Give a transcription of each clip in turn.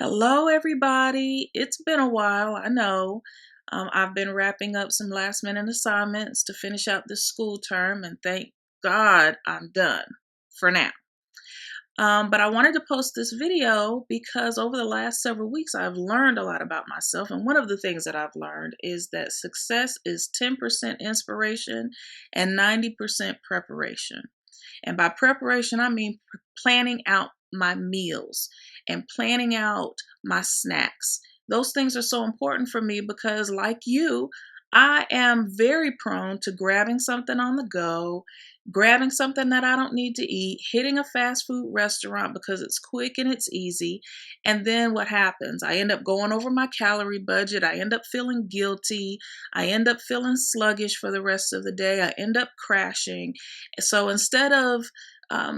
Hello, everybody. It's been a while, I know. I've been wrapping up some last minute assignments to finish out this school term, and thank God I'm done for now. But I wanted to post this video because over the last several weeks, I've learned a lot about myself. And one of the things that I've learned is that success is 10% inspiration and 90% preparation. And by preparation, I mean planning out my meals and planning out my snacks. Those things are so important for me because, like you, I am very prone to grabbing something on the go, grabbing something that I don't need to eat, hitting a fast food restaurant because it's quick and it's easy. And then what happens? I end up going over my calorie budget. I end up feeling guilty. I end up feeling sluggish for the rest of the day. I end up crashing. So instead of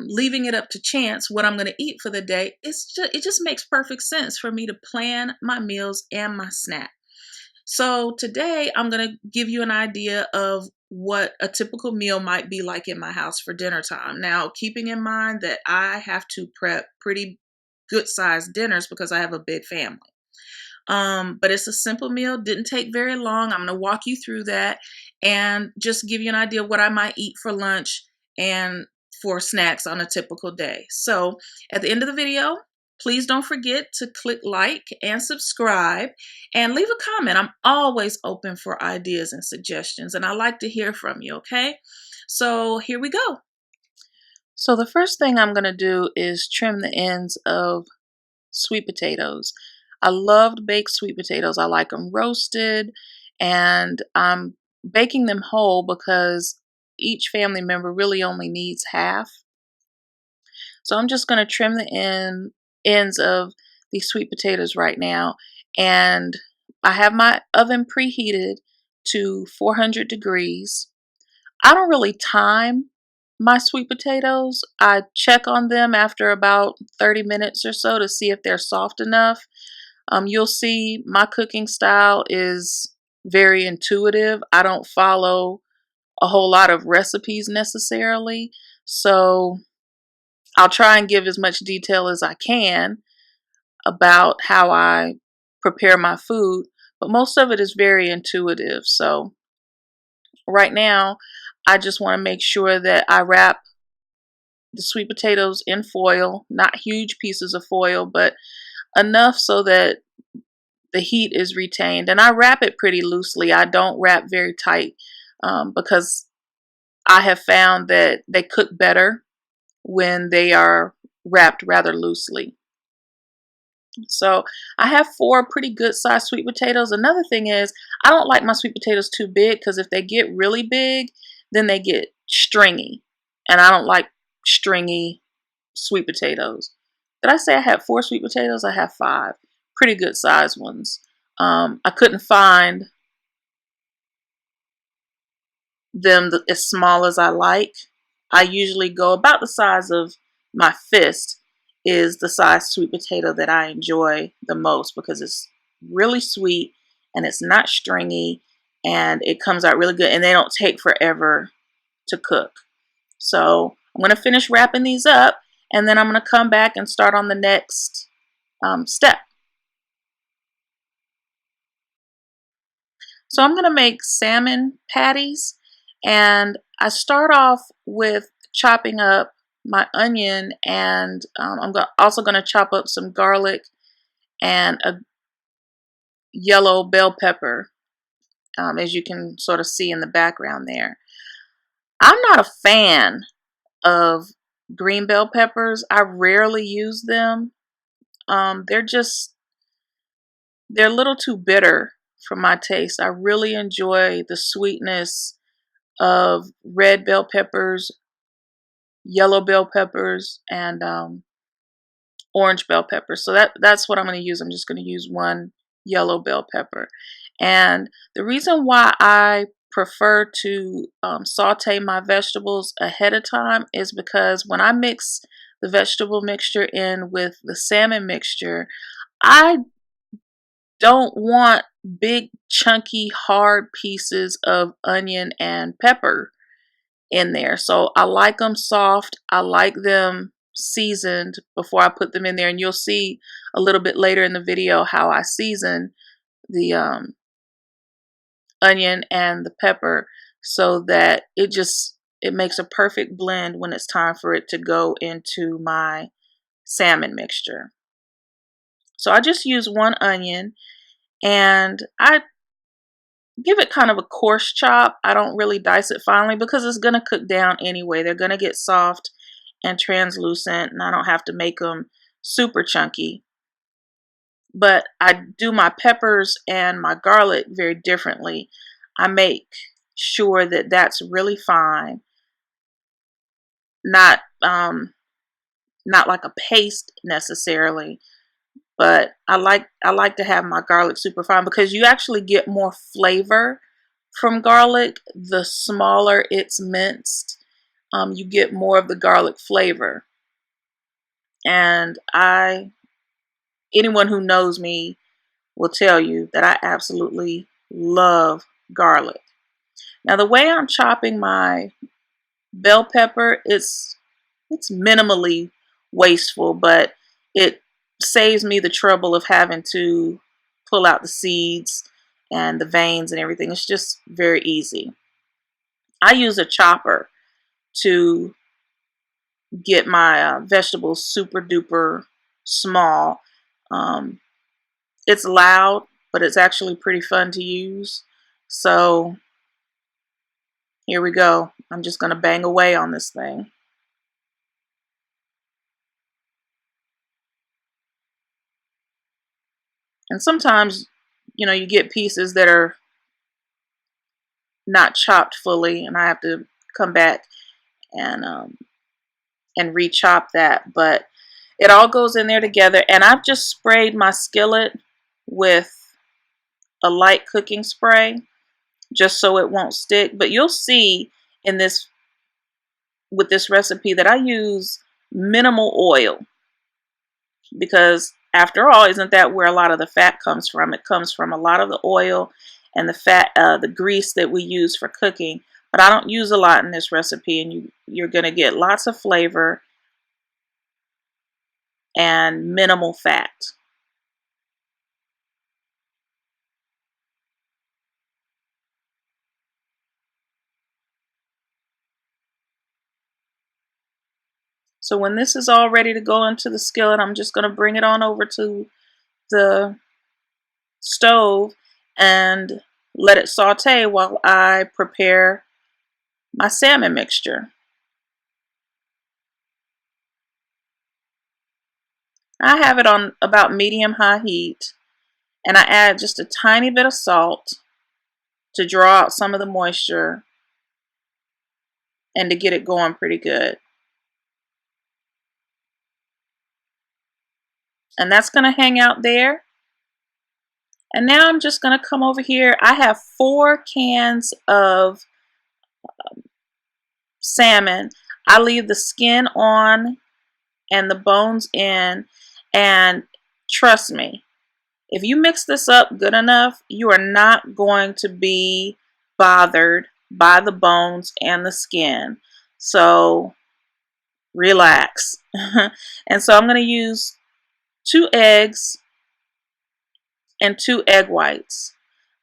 leaving it up to chance what I'm going to eat for the day, it just makes perfect sense for me to plan my meals and my snack. So today I'm going to give you an idea of what a typical meal might be like in my house for dinner time. Now, keeping in mind that I have to prep pretty good sized dinners because I have a big family. But it's a simple meal, didn't take very long. I'm going to walk you through that and just give you an idea of what I might eat for lunch and for snacks on a typical day. So at the end of the video, please don't forget to click like and subscribe and leave a comment. I'm always open for ideas and suggestions, and I like to hear from you, okay? So here we go. So the first thing I'm going to do is trim the ends of sweet potatoes. I loved baked sweet potatoes. I like them roasted, and I'm baking them whole because each family member really only needs half. So I'm just going to trim the ends of these sweet potatoes right now. And I have my oven preheated to 400 degrees. I don't really time my sweet potatoes. I check on them after about 30 minutes or so to see if they're soft enough. You'll see my cooking style is very intuitive. I don't follow a whole lot of recipes necessarily. So I'll try and give as much detail as I can about how I prepare my food, but most of it is very intuitive. So right now, I just want to make sure that I wrap the sweet potatoes in foil, not huge pieces of foil, but enough so that the heat is retained. And I wrap it pretty loosely. I don't wrap very tight because I have found that they cook better when they are wrapped rather loosely. So I have 4 pretty good sized sweet potatoes. Another thing is I don't like my sweet potatoes too big because if they get really big, then they get stringy. And I don't like stringy sweet potatoes. Did I say I had 4 sweet potatoes? I have 5 pretty good sized ones. I couldn't find them as small as I like. I usually go about the size of my fist is the size sweet potato that I enjoy the most because it's really sweet and it's not stringy and it comes out really good and they don't take forever to cook. So I'm going to finish wrapping these up and then I'm going to come back and start on the next step. So I'm going to make salmon patties, and I start off with chopping up my onion, and I'm also going to chop up some garlic and a yellow bell pepper, as you can sort of see in the background there. I'm not a fan of green bell peppers. I rarely use them. They're a little too bitter for my taste. I really enjoy the sweetness of red bell peppers, yellow bell peppers, and orange bell peppers. So that's what I'm going to use. I'm just going to use 1 yellow bell pepper. And the reason why I prefer to saute my vegetables ahead of time is because when I mix the vegetable mixture in with the salmon mixture, I don't want big, chunky, hard pieces of onion and pepper in there. So I like them soft. I like them seasoned before I put them in there, and you'll see a little bit later in the video how I season the onion and the pepper so that it makes a perfect blend when it's time for it to go into my salmon mixture. So I just use one onion, and I give it kind of a coarse chop. I don't really dice it finely because it's going to cook down anyway. They're going to get soft and translucent, and I don't have to make them super chunky. But I do my peppers and my garlic very differently. I make sure that that's really fine, not like a paste necessarily, but I like to have my garlic super fine because you actually get more flavor from garlic the smaller it's minced. You get more of the garlic flavor, and anyone who knows me will tell you that I absolutely love garlic. Now, the way I'm chopping my bell pepper, it's minimally wasteful, but it saves me the trouble of having to pull out the seeds and the veins and everything. It's just very easy. I use a chopper to get my vegetables super duper small. It's loud, but it's actually pretty fun to use. So here we go. I'm just going to bang away on this thing. And sometimes, you get pieces that are not chopped fully, and I have to come back and re-chop that. But it all goes in there together, and I've just sprayed my skillet with a light cooking spray just so it won't stick. But you'll see with this recipe that I use minimal oil, because after all, isn't that where a lot of the fat comes from? It comes from a lot of the oil and the fat, the grease that we use for cooking. But I don't use a lot in this recipe, and you're going to get lots of flavor and minimal fat. So when this is all ready to go into the skillet, I'm just going to bring it on over to the stove and let it saute while I prepare my salmon mixture. I have it on about medium-high heat, and I add just a tiny bit of salt to draw out some of the moisture and to get it going pretty good. And that's going to hang out there. And now I'm just going to come over here. I have 4 cans of salmon. I leave the skin on and the bones in, and trust me, if you mix this up good enough, you are not going to be bothered by the bones and the skin. So relax. And so I'm going to use 2 eggs and 2 egg whites.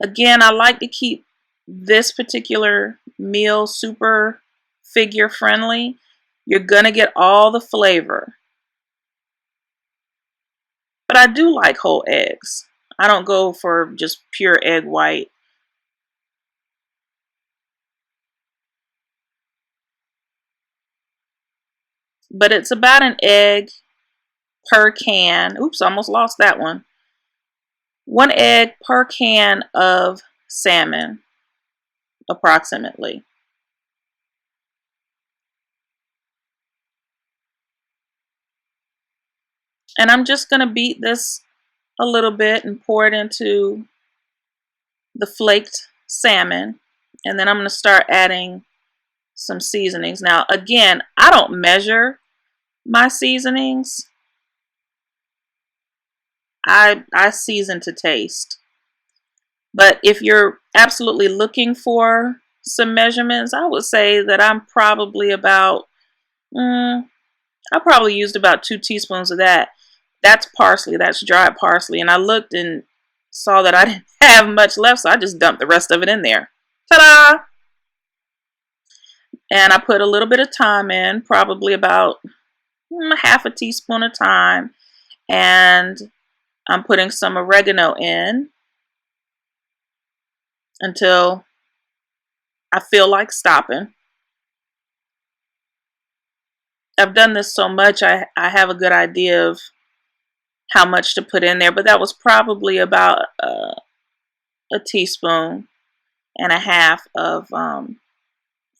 Again, I like to keep this particular meal super figure friendly. You're going to get all the flavor. But I do like whole eggs. I don't go for just pure egg white. But it's about an egg per can. Oops, almost lost that one. 1 egg per can of salmon, approximately. And I'm just going to beat this a little bit and pour it into the flaked salmon. And then I'm going to start adding some seasonings. Now, again, I don't measure my seasonings. I season to taste. But if you're absolutely looking for some measurements, I would say that I'm probably about I probably used about 2 teaspoons of that. That's parsley. That's dried parsley. And I looked and saw that I didn't have much left, so I just dumped the rest of it in there. Ta-da! And I put a little bit of thyme in, probably about half a teaspoon of thyme. And I'm putting some oregano in until I feel like stopping. I've done this so much, I have a good idea of how much to put in there, but that was probably about a teaspoon and a half of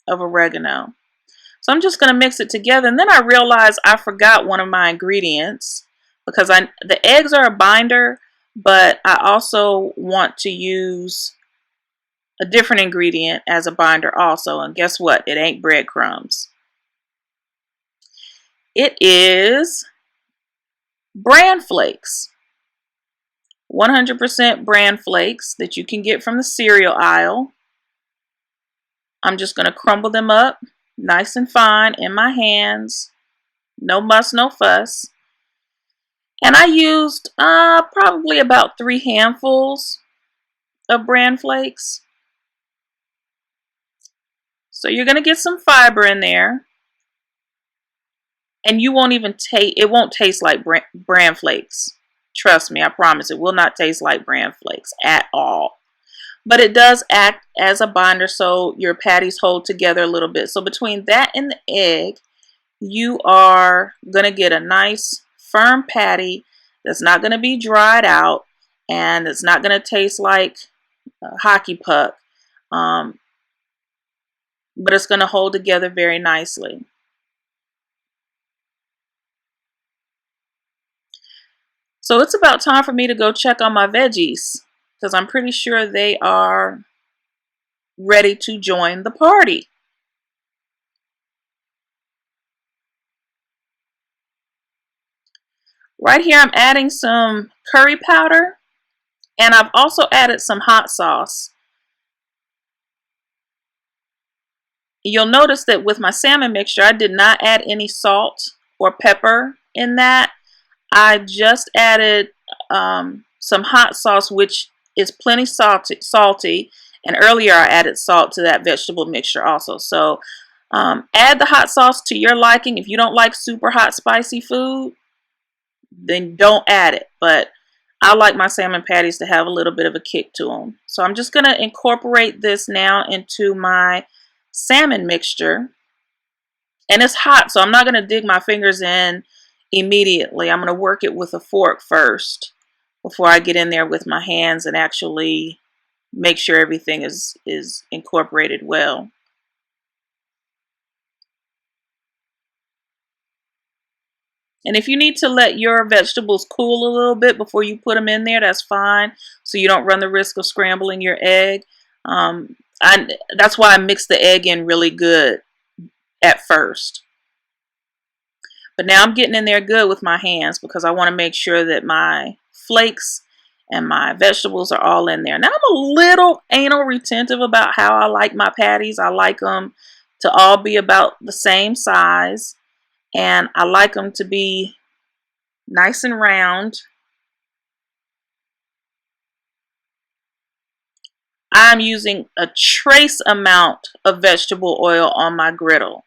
oregano. So I'm just going to mix it together, and then I realized I forgot one of my ingredients because the eggs are a binder, but I also want to use a different ingredient as a binder also, and guess what? It ain't breadcrumbs. It is bran flakes. 100% bran flakes that you can get from the cereal aisle. I'm just going to crumble them up nice and fine in my hands. No muss, no fuss. And I used probably about 3 handfuls of bran flakes. So you're going to get some fiber in there. And you won't even taste, it won't taste like bran flakes. Trust me, I promise it will not taste like bran flakes at all. But it does act as a binder so your patties hold together a little bit. So between that and the egg, you are going to get a nice firm patty that's not going to be dried out and it's not going to taste like a hockey puck. But it's going to hold together very nicely. So it's about time for me to go check on my veggies because I'm pretty sure they are ready to join the party. Right here I'm adding some curry powder and I've also added some hot sauce. You'll notice that with my salmon mixture I did not add any salt or pepper in that. I just added some hot sauce, which is plenty salty, and earlier I added salt to that vegetable mixture also. So add the hot sauce to your liking. If you don't like super hot spicy food, then don't add it. But I like my salmon patties to have a little bit of a kick to them. So I'm just going to incorporate this now into my salmon mixture. And it's hot, so I'm not going to dig my fingers in immediately. I'm going to work it with a fork first before I get in there with my hands and actually make sure everything is incorporated well. And if you need to let your vegetables cool a little bit before you put them in there, that's fine. So you don't run the risk of scrambling your egg. That's why I mix the egg in really good at first. But now I'm getting in there good with my hands because I want to make sure that my flakes and my vegetables are all in there. Now I'm a little anal retentive about how I like my patties. I like them to all be about the same size. And I like them to be nice and round. I'm using a trace amount of vegetable oil on my griddle.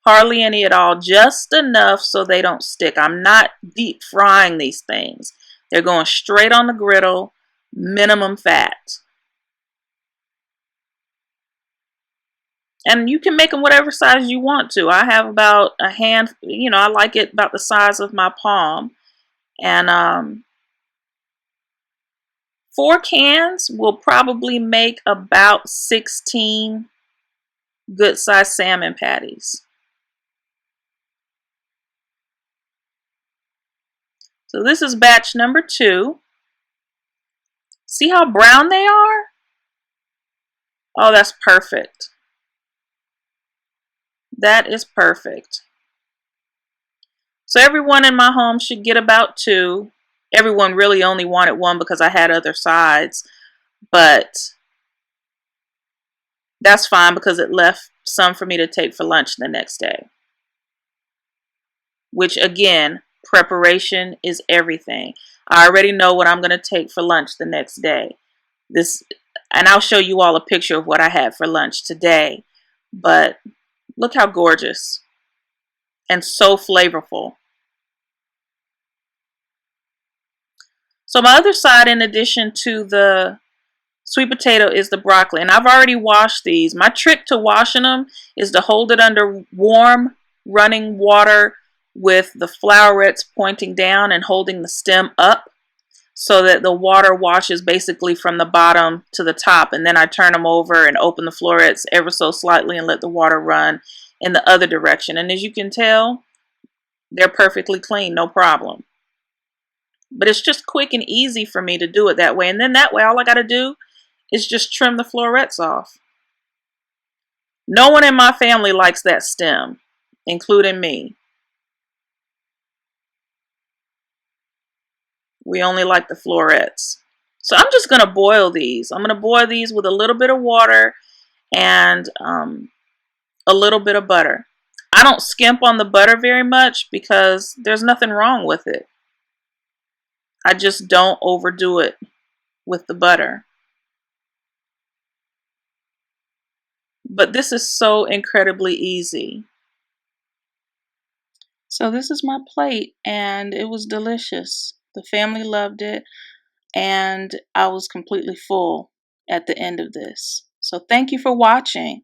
Hardly any at all, just enough so they don't stick. I'm not deep frying these things. They're going straight on the griddle, minimum fat. And you can make them whatever size you want to. I have about a hand, I like it about the size of my palm. And 4 cans will probably make about 16 good sized salmon patties. So this is batch number 2. See how brown they are? Oh, that's perfect. That is perfect. So everyone in my home should get about 2. Everyone really only wanted 1 because I had other sides. But that's fine because it left some for me to take for lunch the next day. which again, preparation is everything. I already know what I'm going to take for lunch the next day. And I'll show you all a picture of what I had for lunch today. But look how gorgeous and so flavorful. So my other side, in addition to the sweet potato, is the broccoli. And I've already washed these. My trick to washing them is to hold it under warm running water with the flowerets pointing down and holding the stem up, so that the water washes basically from the bottom to the top. And then I turn them over and open the florets ever so slightly and let the water run in the other direction. And as you can tell, they're perfectly clean, no problem. But it's just quick and easy for me to do it that way. And then that way, all I got to do is just trim the florets off. No one in my family likes that stem, including me. We only like the florets. So I'm just going to boil these. I'm going to boil these with a little bit of water and a little bit of butter. I don't skimp on the butter very much because there's nothing wrong with it. I just don't overdo it with the butter. But this is so incredibly easy. So this is my plate, and it was delicious. The family loved it, and I was completely full at the end of this. So thank you for watching.